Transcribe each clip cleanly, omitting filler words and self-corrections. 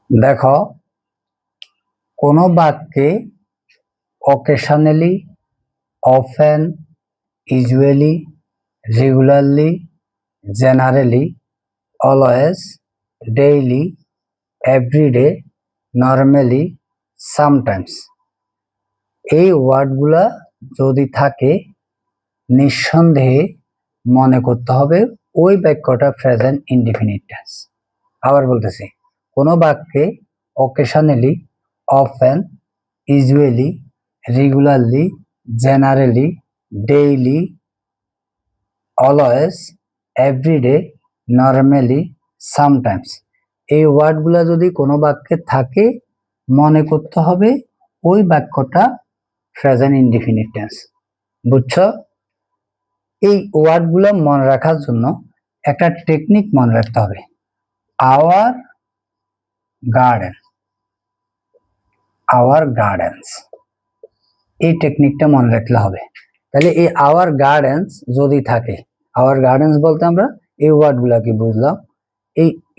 দেখো, কোনো বাক্যে occasionally, often, usually, regularly, generally, always, daily, everyday, normally, sometimes এই ওয়ার্ডগুলা যদি থাকে নিঃসন্দেহে মনে করতে হবে ওই বাক্যটা প্রেজেন্ট ইনডিফিনিট টেন্স। আবার বলতেছি, কোনো বাক্যে occasionally, often, usually, regularly, generally, daily, always, everyday, normally, sometimes এই ওয়ার্ডগুলা যদি কোনো বাক্যে থাকে মনে করতে হবে ওই বাক্যটা প্রেজেন্ট ইনডিফিনিট টেন্স। বুঝছো? এই ওয়ার্ডগুলো মনে রাখার জন্য একটা টেকনিক মনে রাখতে হবে। আওয়ার গার্ডেন, আওয়ার গার্ডেন্স, এই টেকনিকটা মনে রাখলে হবে। তাহলে এই আওয়ার গার্ডেন্স যদি থাকে, আওয়ার গার্ডেন্স বলতে আমরা এই ওয়ার্ডগুলোকে বুঝলাম।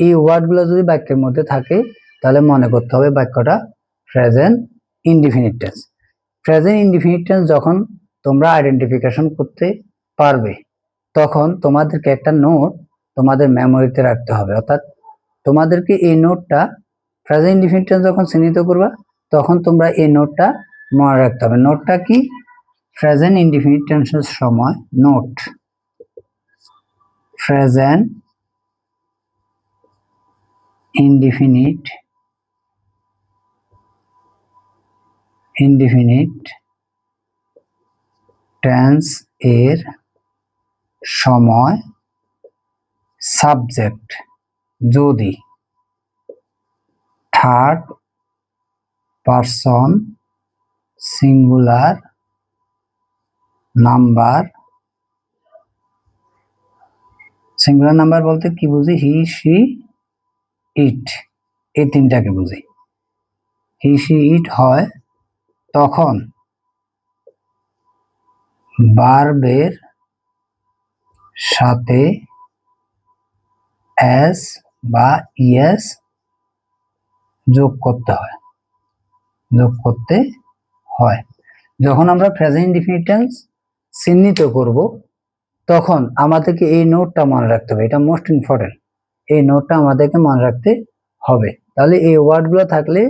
এই ওয়ার্ডগুলো যদি বাক্যের মধ্যে থাকে তাহলে মনে করতে হবে বাক্যটা present indefinite tense. Present indefinite tense যখন তোমরা আইডেন্টিফিকেশন করতে পারবে তখন তোমাদেরকে একটা নোট তোমাদের মেমোরিতে রাখতে হবে। অর্থাৎ তোমাদেরকে এই নোটটা প্রেজেন্ট ইনডিফিনিট টেন্স যখন চিহ্নিত করবা তখন তোমরা এই নোটটা মনে রাখতে হবে। নোটটা কি? প্রেজেন্ট ইনডিফিনিট টেন্সের সময় নোট, প্রেজেন্ট ইনডিফিনিট টেন্স এর সময় সাবজেক্ট যদি third person singular number, singular number বলতে কি বুঝি? হি, সি, ইট, এই তিনটাকে বুঝি। হি, সি, ইট হয় তখন ভার্বের সাথে এস বা ইএস যোগ করতে হয়। যখন আমরা প্রেজেন্ট ইনডিফিনিট টেন্স চিহ্নিত করব তখন আমাদেরকে এই নোটটা মনে রাখতে হবে। এটা মোস্ট ইম্পর্টেন্ট, এই নোটটা আমাদেরকে মনে রাখতে হবে। তাহলে এই ওয়ার্ডগুলো থাকলে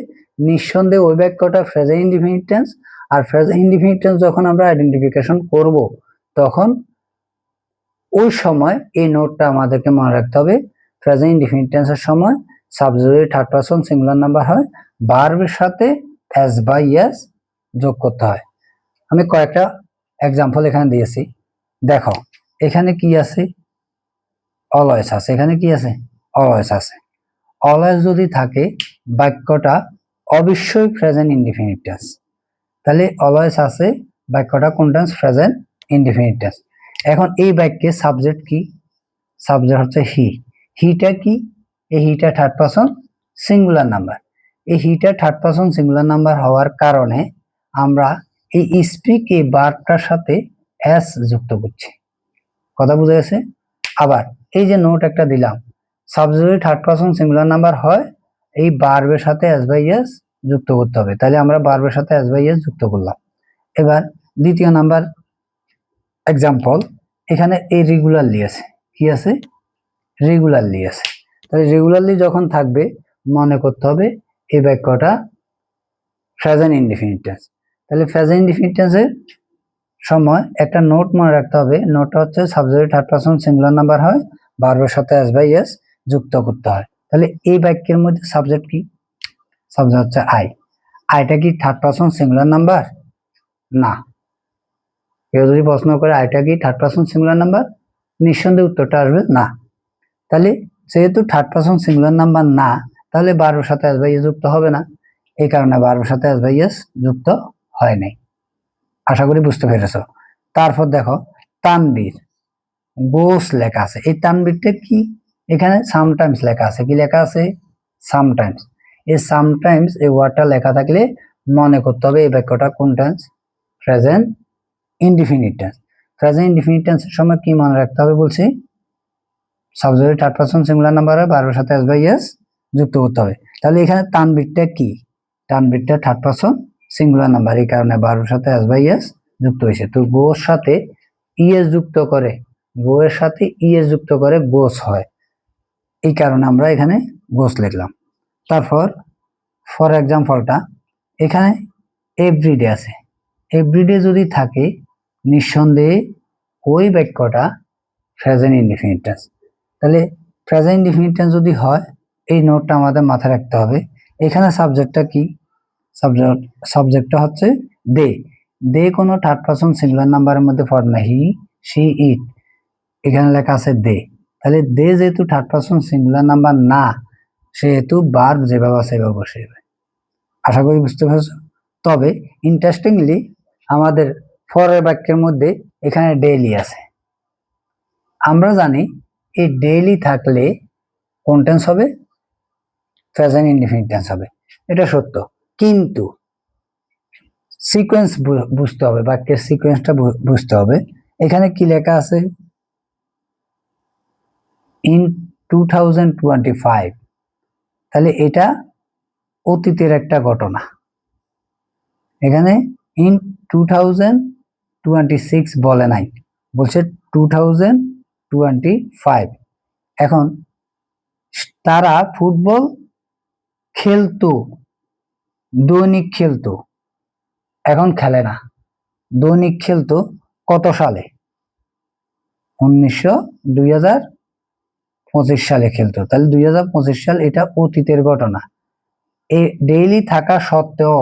নিঃসন্দেহে ওই বাক্যটা প্রেজেন্ট ইনডিফিনিট টেন্স। আর প্রেজেন্ট ইনডিফিনিট টেন্স যখন আমরা আইডেন্টিফিকেশন করব তখন ওই সময় এই নোটটা আমাদেরকে মনে রাখতে হবে। প্রেজেন্ট ইনডিফিনিট টেন্সের সময় সাবজেক্ট যদি থার্ড পারসন সিঙ্গুলার নাম্বার হয় ভার্বের সাথে এস বা ইএস যোগ করতে হয়। আমি কয়েকটা এক্সাম্পল এখানে দিয়েছি। দেখো, এখানে কি আছে? অলওয়েজ আছে। এখানে কি আছে? অলওয়েজ আছে। অলওয়েজ যদি থাকে বাক্যটা অবশ্যই প্রেজেন্ট ইনডিফিনিট টেন্স। তাহলে অলওয়েজ আছে বাক্যটা কোন টেন্স? Present indefinite tense. এখন এই বাক্যে সাবজেক্ট কি? সাবজেক্ট হচ্ছে হি। হিটা কি? এই হিটা থার্ড পারসন সিঙ্গুলার নাম্বার। এই হিটা থার্ড পারসন সিঙ্গুলার নাম্বার হওয়ার কারণে আমরা এই স্পিক এই ভার্বটার সাথে এস যুক্ত করছি। কথা বুঝে গেছে? আবার এই যে নোট একটা দিলাম, subject third person singular number হয় এই ভার্বের সাথে এস বাই এস যুক্ত করতে হবে। তাহলে আমরা ভার্বের সাথে এস বাই এস যুক্ত করলাম। এবার দ্বিতীয় নাম্বার এক্সাম্পল, এখানে এই রেগুলারলি আছে। কি আছে? রেগুলারলি আছে। তাহলে রেগুলারলি যখন থাকবে মনে করতে হবে এই বাক্যটা প্রেজেন্ট ইনডিফিনিট টেন্স। তাহলে প্রেজেন্ট ইনডিফিনিট টেন্সের সময় একটা নোট মনে রাখতে হবে। নোটটা হচ্ছে subject third person singular number হয় ভার্বের সাথে এস বাই এস যুক্ত করতে হয়। তাহলে এই বাক্যের মধ্যে সাবজেক্ট কি? সাবজেক্ট হচ্ছে আই। আইটা কি থার্ড পারসন সিঙ্গুলার নাম্বার? না। কেউ যদি প্রশ্ন করে আইটা কি থার্ড পারসন সিঙ্গুলার নাম্বার, নিঃসন্দেহে উত্তরটা আসবে না। তাহলে যেহেতু থার্ড পারসন সিঙ্গুলার নাম্বার না, তাহলে ভার্বের সাথে এস বাই এস যুক্ত হবে না। এই কারণে ভার্বের সাথে এস বাই এস যুক্ত হয় নাই। আশা করি বুঝতে পেরেছো। তারপর দেখো, তানবীর গোস লেখা আছে। এই তানবীরটা কি? এখানে সামটাইমস লেখা আছে। কি লেখা আছে? সামটাইমস। এই সামটাইমস এই ওয়ার্ডটা লেখা থাকলে মনে করতে হবে এই বাক্যটা কোন tense? Present indefinite tense. Present indefinite টেন্সের সময় কি মনে রাখতে হবে বলছি? Subject third person singular number হয় ভার্বের সাথে এস বাই এস যুক্ত করতে হবে। তাহলে এখানে তানবিরটা কি? তানবিরটা থার্ড পারসন সিঙ্গুলার নাম্বার, এই কারণে বারোর সাথে এস বাই এস যুক্ত হয়েছে। তো গোর সাথে ইএস যুক্ত করে, গোয়ের সাথে ইএস যুক্ত করে গোস হয়, এই কারণে আমরা এখানে গোস লিখলাম। তারপর ফর এক্সাম্পলটা এখানে এভরিডে আছে, এভরিডে যদি থাকে নিঃসন্দেহে ওই বাক্যটা প্রেজেন্ট ইনডিফিনিট টেন্স। তাহলে প্রেজেন্ট ইনডিফিনিট টেন্স যদি হয়, এই নোটটা আমাদের মাথায় রাখতে হবে। এখানে সাবজেক্টটা কি? সাবজেক্টটা হচ্ছে দে। দে কোনো থার্ড পারসন সিঙ্গুলার নাম্বারের মধ্যে পড়ে না। হি, শি, ইট, এখানে লেখা আছে দে। তাহলে দে যেহেতু থার্ড পারসন সিঙ্গুলার নাম্বার না, সেহেতু ভার্ব যেভাবে আছে সেভাবে বসে। আশা করি বুঝতে পেরেছো। তবে ইন্টারেস্টিংলি আমাদের ফরের বাক্যের মধ্যে এখানে ডেইলি আছে। আমরা জানি এই ডেইলি থাকলে কোন টেন্স হবে? প্রেজেন্ট ইনডিফিনিট টেন্স হবে, এটা সত্য। কিন্তু সিকোয়েন্স বুঝতে হবে, বাক্যের সিকোয়েন্সটা বুঝতে হবে। এখানে কি লেখা আছে? ইন 2025, তাহলে এটা অতীতের একটা ঘটনা। এখানে ইন 2026 বলে নাই, বলছে 2025। এখন তারা ফুটবল খেলতো, দৈনিক খেলতো, এখন খেলে না। দৈনিক খেলতো কত সালে? 2025 সালে খেলতো। তাহলে 2025 সাল এটা অতীতের ঘটনা। এই ডেইলি থাকা সত্ত্বেও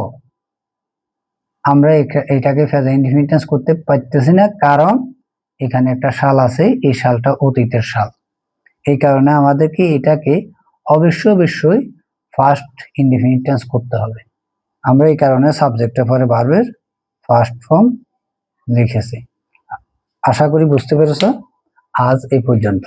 আমরা এটাকে প্রেজেন্ট ইনডিফিনিট টেন্স করতে পারতেছি না, কারণ এখানে একটা সাল আছে, এই সালটা অতীতের সাল। এই কারণে আমাদেরকে এটাকে অবশ্যই ফার্স্ট ইনডিফিনিট টেন্স করতে হবে। আমরা এই কারণে সাবজেক্টের পরে ভার্বের ফার্স্ট ফর্ম লিখেছি। আশা করি বুঝতে পেরেছো। আজ এই পর্যন্ত।